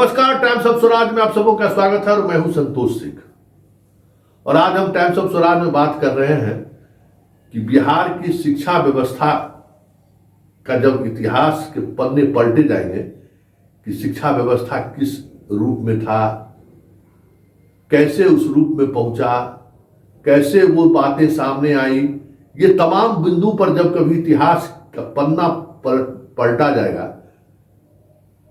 नमस्कार, times of Swaraj में आप सबों का स्वागत है और मैं हूं संतोष सिंह। और आज हम टाइम्स ऑफ स्वराज में बात कर रहे हैं कि बिहार की शिक्षा व्यवस्था का जब इतिहास के पन्ने पलटे जाएंगे कि शिक्षा व्यवस्था किस रूप में था, कैसे उस रूप में पहुंचा, कैसे वो बातें सामने आई, ये तमाम बिंदु पर जब कभी इतिहास का पन्ना पलटा जाएगा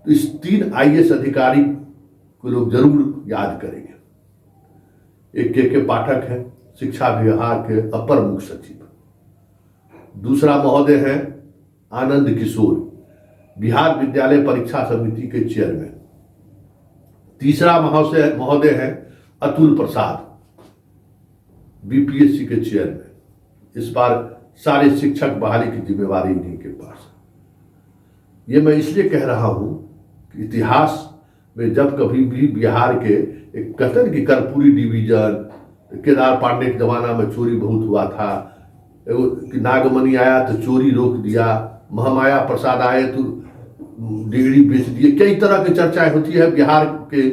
तो इस 3 आईएएस अधिकारी को लोग जरूर याद करेंगे। एक के पाठक हैं, शिक्षा विभाग के अपर मुख्य सचिव। दूसरा महोदय हैं आनंद किशोर, बिहार विद्यालय परीक्षा समिति के चेयरमैन। तीसरा महोदय हैं अतुल प्रसाद, बीपीएससी के चेयरमैन। इस बार सारे शिक्षक बहाली की जिम्मेवारी इन्हीं के पास। ये मैं इसलिए कह रहा हूं कि इतिहास में जब कभी भी बिहार के एक कथन की कर्पूरी डिवीजन, केदार पांडे के जमाना में चोरी बहुत हुआ था, कि नागमणि आया तो चोरी रोक दिया, महामाया प्रसाद आए तो डिग्री बेच दिए, कई तरह की चर्चाएं होती है बिहार के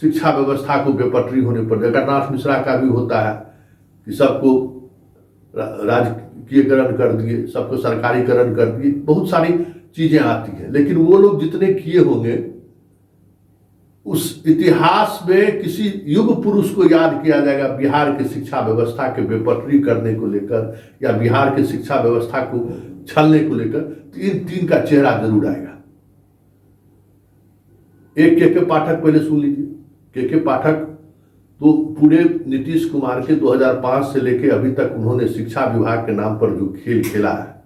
शिक्षा व्यवस्था को बेपटरी होने पर। जगन्नाथ मिश्रा का भी होता है कि सबको राजकीयकरण कर दिए, सबको सरकारीकरण कर दिए, बहुत सारी चीजें आती हैं। लेकिन वो लोग जितने किए होंगे, उस इतिहास में किसी युग पुरुष को याद किया जाएगा बिहार की शिक्षा व्यवस्था के बेपटरी करने को लेकर या बिहार की शिक्षा व्यवस्था को छलने को लेकर, तो इन 3 का चेहरा जरूर आएगा। एक के पाठक पहले सुन लीजिए। के पाठक तो पूरे नीतीश कुमार के 2005 से लेकर अभी तक उन्होंने शिक्षा विभाग के नाम पर जो खेल खेला है,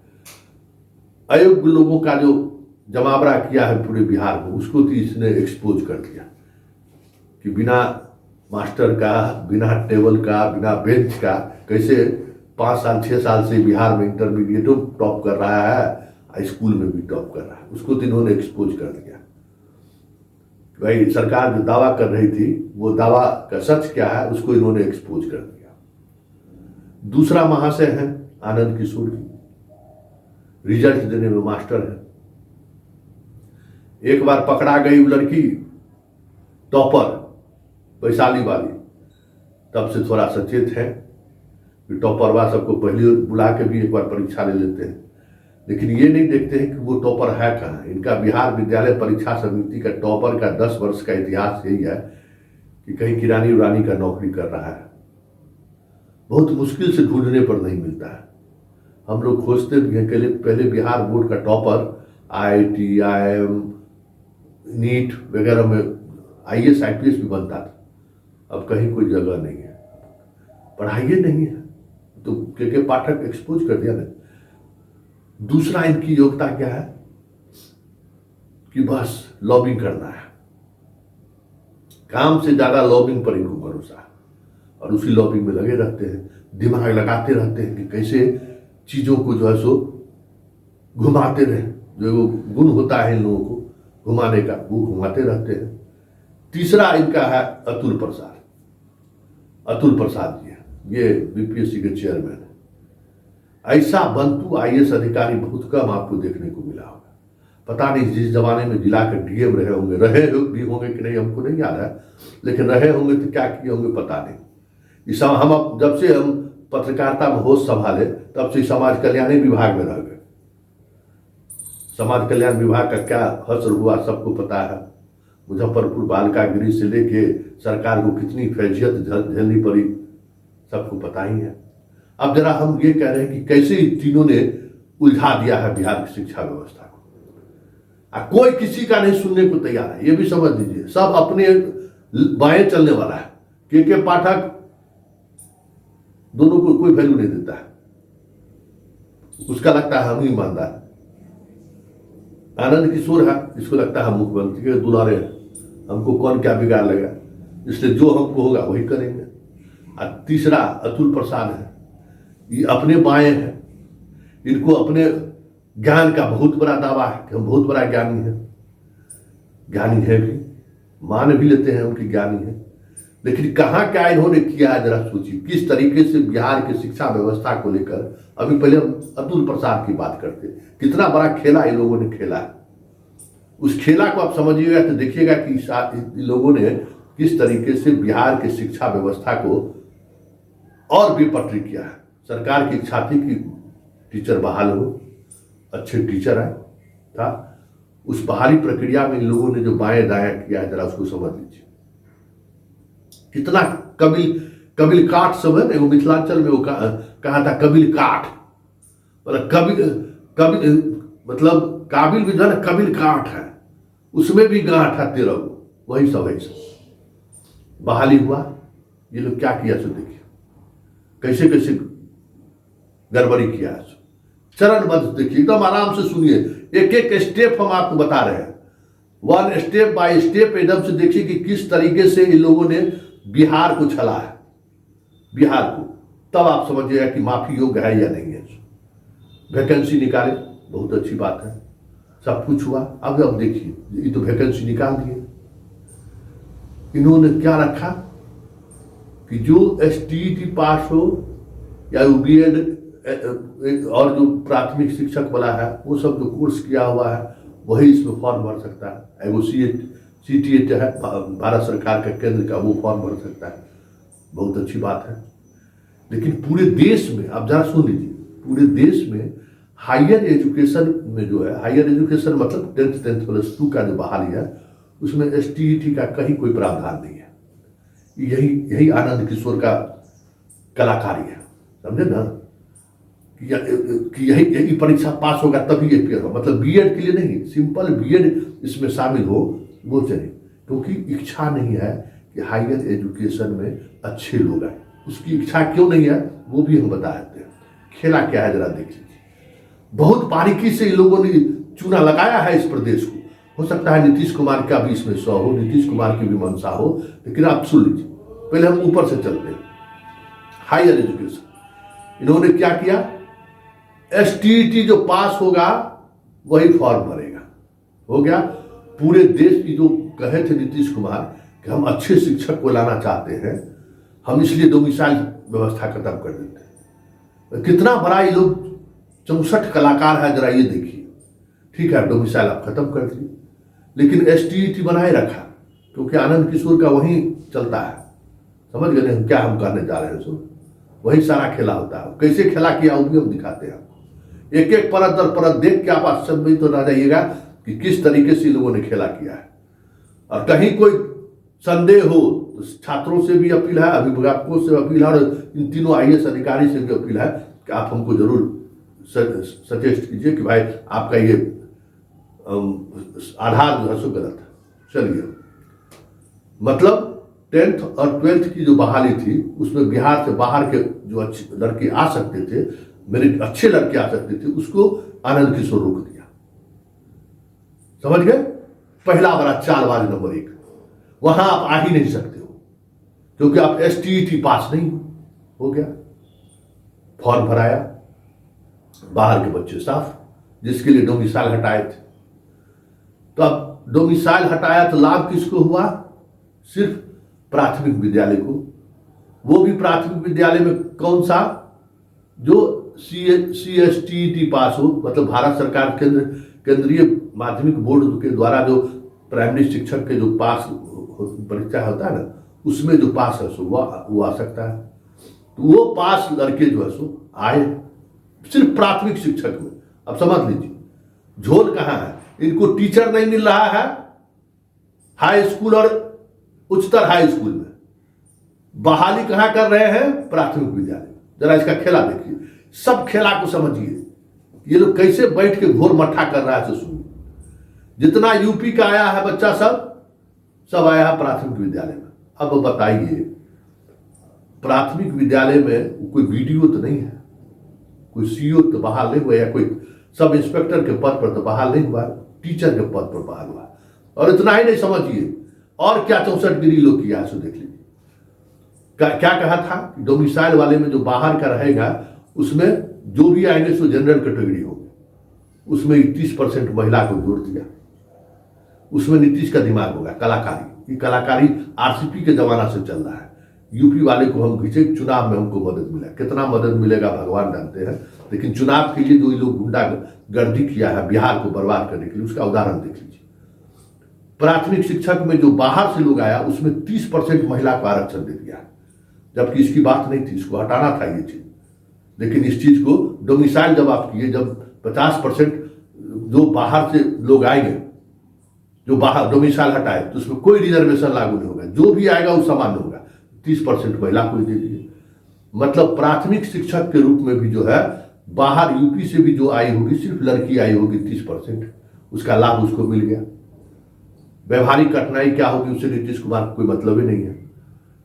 अयोग्य लोगों का जो जमावड़ा किया है पूरे बिहार में, उसको तो इसने एक्सपोज कर दिया कि बिना मास्टर का, बिना टेबल का, बिना बेंच का कैसे 5 साल 6 साल से बिहार में इंटरमीडिएट टॉप कर रहा है, स्कूल में भी टॉप कर रहा है। उसको तो इन्होंने एक्सपोज कर दिया। भाई सरकार जो दावा कर रही थी वो दावा का सच क्या है, उसको इन्होंने एक्सपोज कर दिया। दूसरा महाशय है आनंद किशोर जी, रिजल्ट देने में मास्टर है। एक बार पकड़ा गई वो लड़की टॉपर वैशाली वाली, तब से थोड़ा सचेत है कि टॉपरवा सबको पहले बुला के भी एक बार परीक्षा ले लेते हैं, लेकिन ये नहीं देखते हैं कि वो टॉपर है कहाँ। इनका बिहार विद्यालय परीक्षा समिति का टॉपर का 10 वर्ष का इतिहास यही है कि कहीं किरानी उरानी का नौकरी कर रहा है। बहुत मुश्किल से ढूंढने पर नहीं मिलता है। हम लोग खोजते भी हैं। पहले बिहार बोर्ड का टॉपर IIT, IIM, नीट वगैरह में IAS IPS भी बनता था। अब कहीं कोई जगह नहीं है, पढ़ाई नहीं है, तो के पाठक एक्सपोज कर दिया ना। दूसरा इनकी योग्यता क्या है कि बस लॉबिंग करना है, काम से ज्यादा लॉबिंग पर इनको भरोसा है और उसी लॉबिंग में लगे रहते हैं, दिमाग लगाते रहते हैं कि कैसे चीजों को जो है सो घुमाते रहे। जो गुण होता है इन लोगों को घुमाने का, वो घुमाते रहते हैं। तीसरा इनका है अतुल प्रसाद। अतुल प्रसाद जी है, ये बीपीएससी के चेयरमैन है। ऐसा बंतु IAS अधिकारी बहुत कम आपको देखने को मिला होगा। पता नहीं जिस जमाने में जिला के DM रहे होंगे भी होंगे कि नहीं हमको नहीं याद है, लेकिन रहे होंगे तो क्या किए होंगे पता नहीं। इस हम अब जब से हम पत्रकारिता में होश संभाले तब से समाज कल्याण विभाग में रह गए। समाज कल्याण विभाग का क्या हश्र हुआ सबको पता है। मुजफ्फरपुर बालिका गृह से लेके सरकार को कितनी फैजियत झेलनी पड़ी सबको पता ही है। अब जरा हम ये कह रहे हैं कि कैसे इन तीनों ने उलझा दिया है बिहार की शिक्षा व्यवस्था को। कोई किसी का नहीं सुनने को तैयार है, ये भी समझ लीजिए। सब अपने बाएं चलने वाला है। के पाठक दोनों को कोई वैल्यू नहीं देता है, उसका लगता है हम ही ईमानदार। आनंद किशोर है, इसको लगता है मुख्यमंत्री के दुलारे हैं, हमको कौन क्या बिगाड़ लेगा, इसलिए जो हमको होगा वही करेंगे। और तीसरा अतुल प्रसाद है, ये अपने बाएं हैं। इनको अपने ज्ञान का बहुत बड़ा दावा है कि हम बहुत बड़ा ज्ञानी है। ज्ञानी है भी, मान भी लेते हैं उनकी ज्ञानी है, लेकिन कहाँ क्या इन्होंने किया है जरा सोचिए। किस तरीके से बिहार की शिक्षा व्यवस्था को लेकर, अभी पहले हम अतुल प्रसाद की बात करते, कितना बड़ा खेला इन लोगों ने खेला है। उस खेला को आप समझिएगा तो देखिएगा कि इन लोगों ने किस तरीके से बिहार की शिक्षा व्यवस्था को और बेपटरी किया है। सरकार की इच्छा थी कि टीचर बहाल हो, अच्छे टीचर आए था। उस बहाली प्रक्रिया में इन लोगों ने जो बाएं दाएं किया है, जरा उसको समझ लीजिए। कितना कबिल काठ सब है ना, मिथिलांचल में वो कहा था कबिल काठ, मतलब काबिल भी जो है ना कबिल काठ है, उसमें भी गांठ है 13 वही सब है। बहाली हुआ, ये लोग क्या किया सो देखिए, कैसे कैसे गड़बड़ी किया है। चरणबद्ध देखिए, एकदम आराम से सुनिए, एक एक स्टेप हम आपको बता रहे हैं, वन स्टेप बाय स्टेप एकदम से देखिए कि किस तरीके से इन लोगों ने बिहार को छला है, बिहार को। तब आप समझिएगा कि माफी योग्य है या नहीं है। वैकेंसी निकाले, बहुत अच्छी बात है, सब कुछ हुआ। अब देखिए, ये तो वैकेंसी निकाल दिए। इन्होंने क्या रखा कि जो STET पास हो या BEd और जो प्राथमिक शिक्षक वाला है, वो सब जो कोर्स किया हुआ है वही इसमें फॉर्म भर सकता है। एगो CTET है भारत सरकार का, केंद्र का, वो फॉर्म भर सकता है। बहुत अच्छी बात है। लेकिन पूरे देश में, आप जरा सुन लीजिए, पूरे देश में हायर एजुकेशन में जो है, हायर एजुकेशन मतलब 10th प्लस 2 का जो बहाली है, उसमें STET का कहीं कोई प्रावधान नहीं है। यही आनंद किशोर का कलाकारी है, समझे ना, कि यही परीक्षा पास होगा तभी ये क्लियर हो, मतलब BEd के लिए नहीं, सिंपल BEd इसमें शामिल हो वो चले, क्योंकि इच्छा नहीं है कि हायर एजुकेशन में अच्छे लोग आए। उसकी इच्छा क्यों नहीं है वो भी हम बता देते हैं। खेला क्या है जरा देख लीजिए। बहुत बारीकी से इन लोगों ने चूना लगाया है इस प्रदेश को। हो सकता है नीतीश कुमार का भी इसमें 100 हो, नीतीश कुमार की भी मंशा हो, लेकिन आप सुन लीजिए, पहले हम ऊपर से चलते हैं। हायर एजुकेशन इन्होंने क्या किया, STET जो पास होगा वही फॉर्म भरेगा, हो गया। पूरे देश की जो कहे थे नीतीश कुमार कि हम अच्छे शिक्षक को लाना चाहते हैं, हम इसलिए डोमिसाइल व्यवस्था खत्म कर देते हैं। कितना बड़ा ये लोग 64 कलाकार है, जरा ये देखिए। ठीक है, डोमिसाइल आप खत्म कर दिए, लेकिन STET बनाए रखा, क्योंकि आनंद किशोर का वही चलता है। समझ गए क्या हम कहने जा रहे हैं? सो वही सारा खेला होता है। कैसे खेला किया वो भी हम दिखाते हैं। एक एक परत दर परत देख के आप आश्चर्य तो ना जाइएगा कि किस तरीके से लोगों ने खेला किया है। और कहीं कोई संदेह हो तो छात्रों से भी अपील है, अभिभावकों से अपील है, और इन तीनों IAS अधिकारी से भी अपील है कि आप हमको जरूर सजेस्ट कीजिए कि भाई आपका ये आधार जो है सो गलत है। चलिए, मतलब 10th और 12th की जो बहाली थी उसमें बिहार से बाहर के जो अच्छे लड़के आ सकते थे, मेरे अच्छे लड़के आ सकते थे, उसको आनंद किशोर रोक दिया। समझ गए? पहला बड़ा चालबाज नंबर 1, वहां आप आ ही नहीं सकते हो क्योंकि आप STET पास नहीं हो गया। फॉर्म भराया, बाहर के बच्चे साफ, जिसके लिए डोमिसाइल हटाए थे। तो अब डोमिसाइल हटाया तो लाभ किसको हुआ? सिर्फ प्राथमिक विद्यालय को। वो भी प्राथमिक विद्यालय में कौन सा? जो CSTET पास हो, मतलब भारत सरकार केंद्रीय माध्यमिक बोर्ड के द्वारा जो प्राइमरी शिक्षक के जो पास परीक्षा होता है ना, उसमें जो पास है सो वो आ सकता है। तो वो पास लड़के जो है सो आए सिर्फ प्राथमिक शिक्षक में। अब समझ लीजिए झोल कहाँ है। इनको टीचर नहीं मिल रहा है हाई स्कूल और उच्चतर हाई स्कूल में, बहाली कहाँ कर रहे हैं? प्राथमिक विद्यालय। जरा इसका खेला देखिए, सब खेला को समझिए। ये लोग कैसे बैठ के घोर मट्ठा कर रहा है तो सुनिए। जितना यूपी का आया है बच्चा सब आया है प्राथमिक विद्यालय में। अब बताइए, प्राथमिक विद्यालय में कोई BDO तो नहीं है, कोई CO तो बहाल नहीं हुआ, या कोई सब इंस्पेक्टर के पद पर तो बहाल नहीं हुआ, टीचर के पद पर बहाल हुआ। और इतना ही नहीं, समझिए और क्या 64 गिरी लोग किया है सो देख लीजिए। क्या कहा था? डोमिसाइल वाले में जो बाहर का रहेगा उसमें जो भी आएंगे सो जनरल कैटेगरी होगी। उसमें 30% महिला को जोड़ दिया। उसमें नीतीश का दिमाग होगा कलाकारी। ये कलाकारी RCP के जमाना से चल रहा है। यूपी वाले को हम खींचे, चुनाव में हमको मदद मिला। कितना मदद मिलेगा भगवान जानते हैं, लेकिन चुनाव के लिए जो लोग गुंडागर्दी किया है बिहार को बर्बाद करने के लिए, उसका उदाहरण देख लीजिए। प्राथमिक शिक्षक में जो बाहर से लोग आया उसमें 30% महिला को आरक्षण दे दिया, जबकि इसकी बात नहीं थी, इसको हटाना था ये चीज। लेकिन इस चीज को डोमिसाइल जब आप किए, जब 50% जो बाहर से लोग आएंगे, जो बाहर डोमिसाइल हटाए, तो उसमें कोई रिजर्वेशन लागू नहीं होगा, जो भी आएगा वो समान होगा। 30% महिला को दे दिए, मतलब प्राथमिक शिक्षक के रूप में भी जो है बाहर यूपी से भी जो आई होगी, सिर्फ लड़की आई होगी 30%, उसका लाभ उसको मिल गया। व्यवहारिक कठिनाई क्या होगी उससे नीतीश कुमार को कोई मतलब ही नहीं है।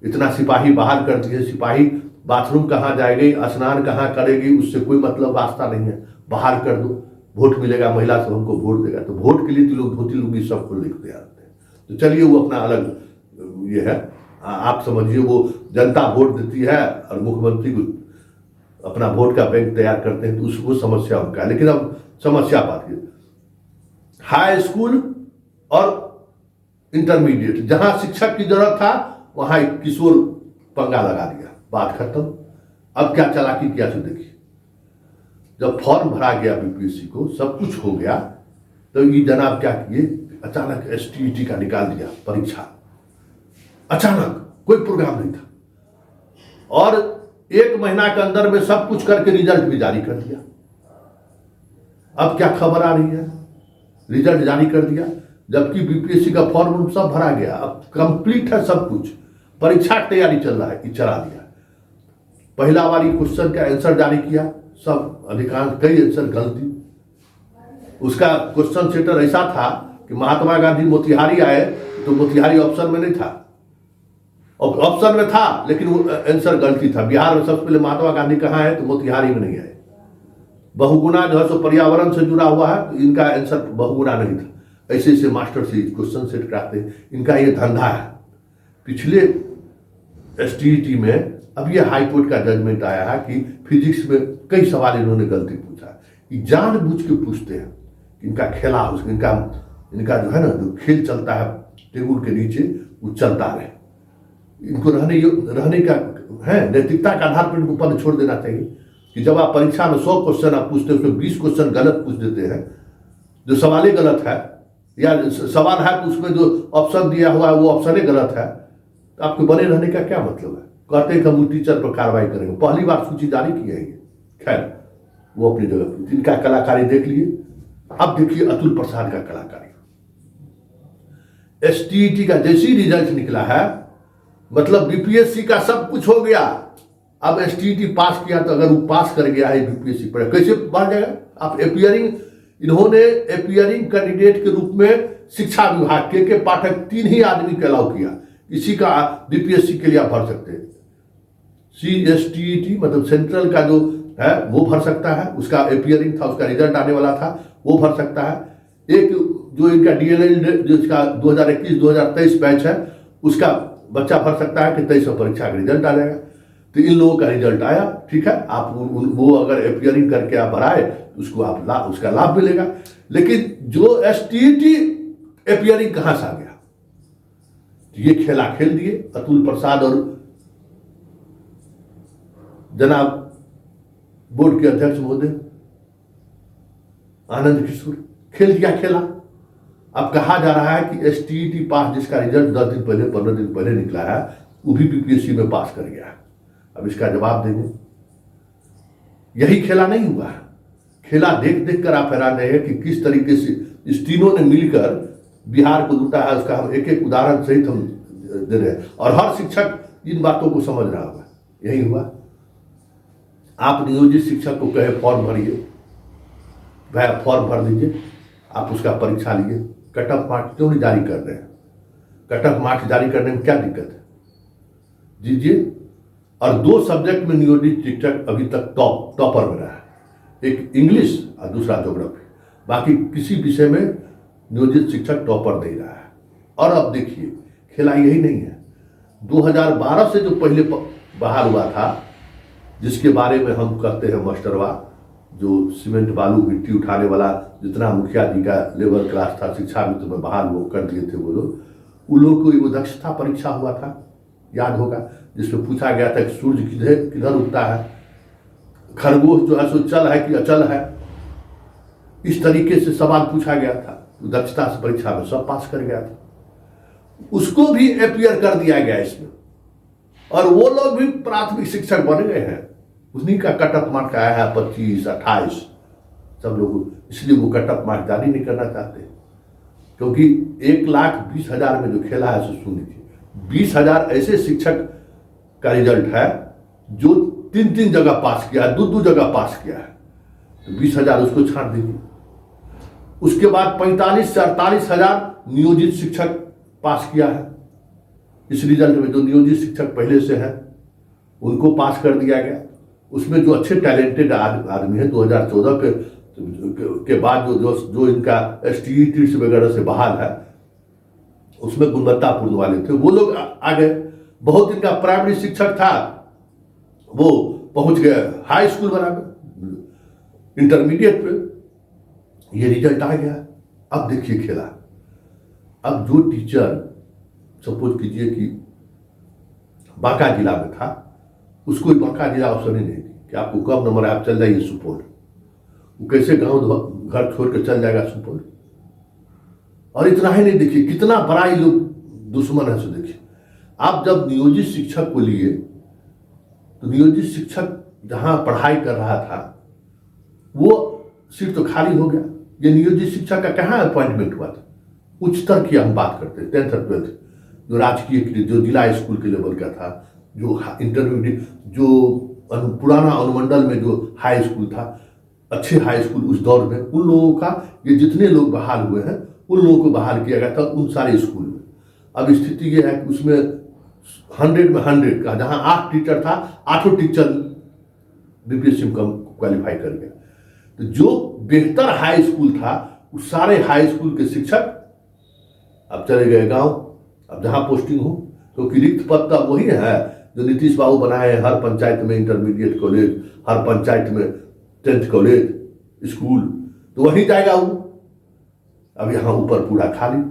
इतना सिपाही बाहर कर दिए, सिपाही बाथरूम कहाँ जाएगी, स्नान कहाँ करेगी, उससे कोई मतलब वास्ता नहीं है, बाहर कर दो, वोट मिलेगा, महिला सब हमको वोट देगा। तो वोट के लिए तो लोग धोती लुंगी सबको लिखते आते हैं। तो चलिए वो अपना अलग ये है, आप समझिए, वो जनता वोट देती है और मुख्यमंत्री को अपना वोट का बैंक तैयार करते हैं, तो उसको समस्या उनका है। लेकिन अब समस्या बात है, हाई स्कूल और इंटरमीडिएट जहां शिक्षक की जरूरत था वहां एक किशोर पंगा लगा दिया, बात खत्म। अब क्या चालाकी किया सो देखिए, जब फॉर्म भरा गया बीपीएससी को, सब कुछ हो गया, तो ये जनाब क्या किए, अचानक एसटीईटी का निकाल दिया परीक्षा, अचानक, कोई प्रोग्राम नहीं था, और 1 महीना के अंदर में सब कुछ करके रिजल्ट भी जारी कर दिया। अब क्या खबर आ रही है, रिजल्ट जारी कर दिया, जबकि बीपीएससी का फॉर्म सब भरा गया, अब कंप्लीट है सब कुछ, परीक्षा की तैयारी चल रहा है, ये चला दिया। पहला वाली क्वेश्चन का आंसर जारी किया, सब अधिकांश कई आंसर गलती। उसका क्वेश्चन सेटर ऐसा था कि महात्मा गांधी मोतिहारी आए तो मोतिहारी ऑप्शन में नहीं था, ऑप्शन में था लेकिन वो आंसर गलती था। बिहार में सबसे पहले महात्मा गांधी कहाँ है, तो मोतिहारी में नहीं आए। बहुगुणा जो है सो पर्यावरण से जुड़ा हुआ है, तो इनका आंसर बहुगुणा नहीं था। ऐसे ऐसे मास्टर से क्वेश्चन सेट कराते हैं, इनका ये धंधा है। पिछले एसटीईटी में अब ये हाईकोर्ट का जजमेंट आया है कि फिजिक्स में कई सवाल इन्होंने गलती पूछा, ये जानबूझ के पूछते हैं, इनका खेला, इनका जो है ना, जो खेल चलता है टेबल के नीचे, वो चलता रहे। इनको रहने का है, नैतिकता के आधार पर इनको पद छोड़ देना चाहिए कि जब आप परीक्षा में 100 क्वेश्चन आप पूछते हैं, उसमें 20 क्वेश्चन गलत पूछ देते हैं, जो सवाल ही गलत है, या सवाल है तो उसमें जो ऑप्शन दिया हुआ है वो ऑप्शन ही गलत है, तो आपके बने रहने का क्या मतलब है। कहते हैं कि हम टीचर पर कार्रवाई करेंगे, पहली बार सूची जारी की है ये। खैर वो अपनी जगह पर, इनका कलाकारी देख लिए। अब देखिए अतुल प्रसाद का कलाकारी, एसटीईटी का जैसी रिजल्ट निकला है, मतलब बीपीएससी का सब कुछ हो गया। अब एसटीईटी पास किया, तो अगर वो पास कर गया है बीपीएससी पर, कैसे बढ़ जाएगा। आप इन्होंने एपियरिंग कैंडिडेट के रूप में शिक्षा विभाग के पाठक 3 ही आदमी के अलाउ किया, इसी का बीपीएससी के लिए आप भर सकते हैं। CSTET मतलब सेंट्रल का जो है वो भर सकता है, उसका एपियरिंग था, उसका रिजल्ट आने वाला था, वो भर सकता है। एक जो इनका DLL जिसका 2021-2023 बैच है, उसका बच्चा भर सकता है कि 23 में परीक्षा का रिजल्ट आ जाएगा। तो इन लोगों का रिजल्ट आया, ठीक है, आप वो अगर एपियरिंग करके आप भराए तो उसको आप उसका लाभ मिलेगा। लेकिन जो STET एपियरिंग कहां से आ गया, ये खेला खेल दिए अतुल प्रसाद और जनाब बोर्ड के अध्यक्ष महोदय आनंद किशोर, खेल दिया खेला। अब कहा जा रहा है कि STET पास जिसका रिजल्ट 10 दिन पहले 15 दिन पहले निकला है, वो भी बीपीएससी में पास कर गया है। अब इसका जवाब देंगे। यही खेला नहीं हुआ है, खेला देख देख कर आप हैरान रहे कि किस तरीके से इस तीनों ने मिलकर बिहार को लूटा है। उसका हम एक एक उदाहरण सहित हम दे रहे हैं, और हर शिक्षक इन बातों को समझ रहा होगा। यही हुआ। आप नियोजित शिक्षक को कहे फॉर्म भरिए, वह फॉर्म भर दीजिए, आप उसका परीक्षा लिए, कट ऑफ मार्क्स क्यों नहीं जारी कर रहे हैं। कट ऑफ मार्क्स जारी करने में क्या दिक्कत है, दीजिए। और 2 सब्जेक्ट में नियोजित शिक्षक अभी तक टॉपर में रहा है, एक इंग्लिश और दूसरा ज्योग्राफी। बाकी किसी विषय में नियोजित शिक्षक टॉपर नहीं रहा है। और अब देखिए खेला यही नहीं है, 2012 से जो पहले बाहर हुआ था, जिसके बारे में हम कहते हैं मास्टरवा, जो सीमेंट बालू मिट्टी उठाने वाला जितना मुखिया जी का लेबर क्लास था, शिक्षा मित्र में बाहर वो कर दिए थे वो लोग, उन लोगों को वो दक्षता परीक्षा हुआ था, याद होगा, जिसमें पूछा गया था कि सूर्य किधर उगता है, खरगोश जो है सो चल है कि अचल है, इस तरीके से सवाल पूछा गया था। तो दक्षता से परीक्षा में सब पास कर गया था। उसको भी अपीयर कर दिया गया इसमें, और वो लोग भी प्राथमिक शिक्षक बन गए हैं। उन्हीं का कट ऑफ मार्क आया है 25, 28 सब लोग, इसलिए वो कट ऑफ मार्क जारी नहीं करना चाहते, क्योंकि 1,20,000 में जो खेला है सो सुन लीजिए, 20,000 ऐसे शिक्षक का रिजल्ट है जो 3 जगह पास किया है, 2 जगह पास किया है, तो 20,000 उसको छांट दीजिए। उसके बाद 45 से 48,000 नियोजित शिक्षक पास किया है। इस रिजल्ट में जो नियोजित शिक्षक पहले से है उनको पास कर दिया गया। उसमें जो अच्छे टैलेंटेड आदमी है 2014 के बाद जो इनका STET वगैरह से बहाल है, उसमें गुणवत्तापूर्ण वाले थे, वो लोग आ गए। बहुत इनका प्राइमरी शिक्षक था वो पहुंच गए हाई स्कूल बनाकर, इंटरमीडिएट पे ये रिजल्ट आ गया। अब देखिए खेला, अब जो टीचर सपोज कीजिए कि बांका जिला में था, उसको बांका जिला ऑप्शन ही नहीं दी कि आपको कम नंबर है आप चल जाइए सुपौल। वो कैसे गांव घर छोड़ कर चल जाएगा सुपौल? और इतना ही नहीं, देखिए कितना बड़ा ये लोग दुश्मन है। सो देखिए, आप जब नियोजित शिक्षक को लिए तो नियोजित शिक्षक जहां पढ़ाई कर रहा था वो सीट तो खाली हो गया। ये नियोजित शिक्षक का कहाँ अपॉइंटमेंट हुआ था? उच्चतर की हम बात करते हैं, 10th और 12th, जो राजकीय जो जिला स्कूल के लेवल का था, जो इंटरमीडिएट, जो पुराना अनुमंडल में जो हाई स्कूल था, अच्छे हाई स्कूल उस दौर में, उन लोगों का ये जितने लोग बहाल हुए हैं उन लोगों को बहाल किया गया था उन सारे स्कूल में। अब स्थिति ये है कि उसमें 100 में 100 का, जहां 8 टीचर था 8 टीचर BPSC में क्वालिफाई कर गया। तो जो बेहतर हाई स्कूल था उस सारे हाई स्कूल के शिक्षक अब चले गए गांव, अब जहां पोस्टिंग हो, क्योंकि रिक्त पद तो वही है जो नीतीश बाबू बनाए हैं। हर पंचायत में इंटरमीडिएट कॉलेज, हर पंचायत में 10th कॉलेज स्कूल, तो वहीं जाएगा वो। अब यहां ऊपर पूरा खाली।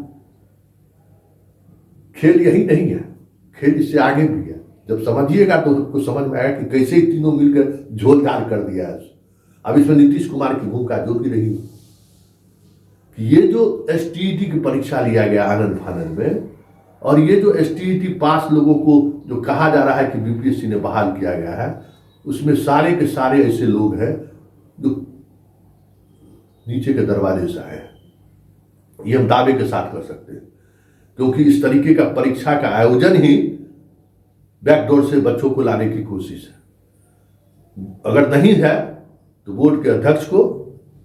खेल यही नहीं है, खेल इससे आगे भी है। जब समझिएगा तो आपको समझ में आएगा कि कैसे ही तीनों मिलकर झोलझाल कर दिया है। अब इसमें नीतीश कुमार की भूमिका जो भी रही कि ये जो STET की परीक्षा लिया गया आनंद फानंद में, और ये जो STET पास लोगों को जो कहा जा रहा है कि BPSC ने बहाल किया गया है, उसमें सारे के सारे ऐसे लोग हैं जो नीचे के दरवाजे से आए हैं। ये हम दावे के साथ कर सकते हैं, क्योंकि इस तरीके का परीक्षा का आयोजन ही बैकडोर से बच्चों को लाने की कोशिश है। अगर नहीं है तो बोर्ड के अध्यक्ष को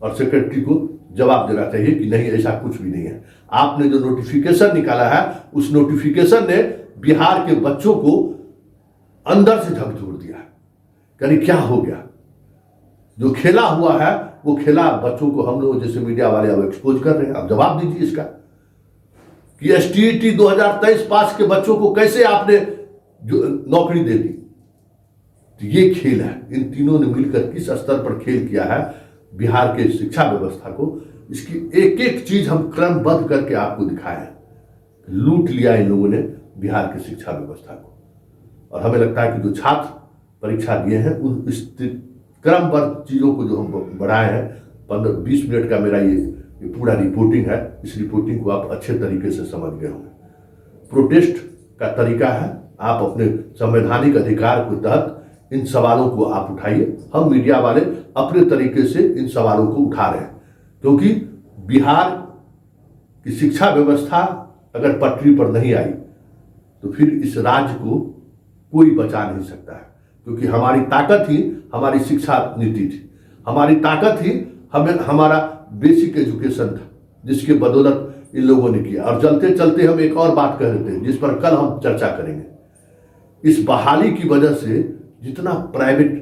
और सेक्रेटरी को जवाब देना चाहिए कि नहीं, ऐसा कुछ भी नहीं है। आपने जो नोटिफिकेशन निकाला है उस नोटिफिकेशन ने बिहार के बच्चों को अंदर से झकझोर दिया। यानी क्या हो गया? जो खेला हुआ है वो खेला बच्चों को हम लोग जैसे मीडिया वाले अब एक्सपोज कर रहे हैं। अब जवाब दीजिए इसका कि STET 2023 पास के बच्चों को कैसे आपने जो नौकरी दे दी। तो ये खेल है, इन तीनों ने मिलकर किस स्तर पर खेल किया है बिहार के शिक्षा व्यवस्था को। इसकी एक एक चीज हम क्रमबद्ध करके आपको दिखाए। लूट लिया इन लोगों ने बिहार की शिक्षा व्यवस्था को। और हमें लगता है कि जो छात्र परीक्षा दिए हैं उन इस क्रमबद्ध चीजों को जो हम बढ़ाए हैं, 15-20 मिनट का मेरा ये पूरा रिपोर्टिंग है। इस रिपोर्टिंग को आप अच्छे तरीके से समझ गए होंगे। प्रोटेस्ट का तरीका है, आप अपने संवैधानिक अधिकार के तहत इन सवालों को आप उठाइए। हम मीडिया वाले अपने तरीके से इन सवालों को उठा रहे हैं, क्योंकि बिहार की शिक्षा व्यवस्था अगर पटरी पर नहीं आई तो फिर इस राज्य को कोई बचा नहीं सकता है। क्योंकि हमारी ताकत ही हमारी शिक्षा नीति थी, हमारी ताकत ही हमारा बेसिक एजुकेशन था, जिसके बदौलत इन लोगों ने किया। और चलते चलते हम एक और बात कह रहे थे जिस पर कल हम चर्चा करेंगे। इस बहाली की वजह से जितना प्राइवेट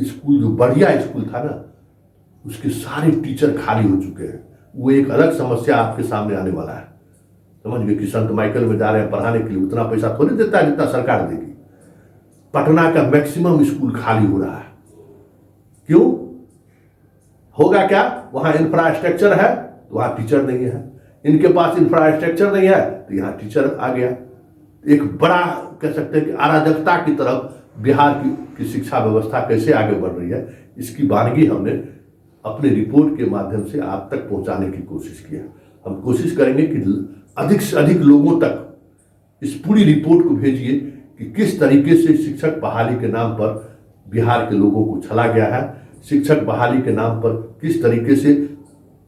स्कूल जो बढ़िया स्कूल था ना, उसके सारे टीचर खाली हो चुके हैं। वो एक अलग समस्या आपके सामने आने वाला है। समझ गए कि संत माइकल में जा रहे हैं पढ़ाने के लिए, उतना पैसा थोड़ी देता है जितना सरकार देगी। पटना का मैक्सिमम स्कूल खाली हो रहा है। क्यों होगा? क्या वहां इंफ्रास्ट्रक्चर है तो वहां टीचर नहीं है, इनके पास इंफ्रास्ट्रक्चर नहीं है तो यहाँ टीचर आ गया। एक बड़ा कह सकते हैं कि अराजकता की तरफ बिहार की शिक्षा व्यवस्था कैसे आगे बढ़ रही है, इसकी वानगी हमने अपने रिपोर्ट के माध्यम से आप तक पहुंचाने की कोशिश की है। हम कोशिश करेंगे कि अधिक से अधिक लोगों तक इस पूरी रिपोर्ट को भेजिए कि किस तरीके से शिक्षक बहाली के नाम पर बिहार के लोगों को छला गया है, शिक्षक बहाली के नाम पर किस तरीके से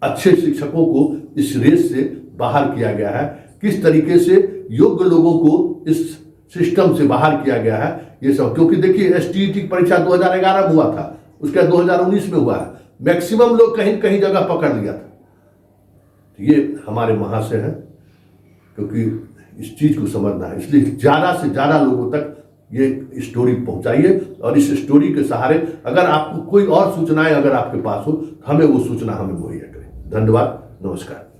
अच्छे शिक्षकों को इस रेस से बाहर किया गया है, किस तरीके से योग्य लोगों को इस सिस्टम से बाहर किया गया है। ये सब क्योंकि देखिए एसटीईटी की परीक्षा 2011 में हुआ था, उसके 2019 में हुआ है, मैक्सिमम लोग कहीं कहीं जगह पकड़ लिया था। तो ये हमारे महाशय हैं, क्योंकि इस चीज को समझना है, इसलिए ज्यादा से ज्यादा लोगों तक ये स्टोरी पहुंचाइए। और इस स्टोरी के सहारे अगर आपको कोई और सूचनाएं अगर आपके पास हो, हमें वो सूचना हमें मुहैया करें। धन्यवाद, नमस्कार।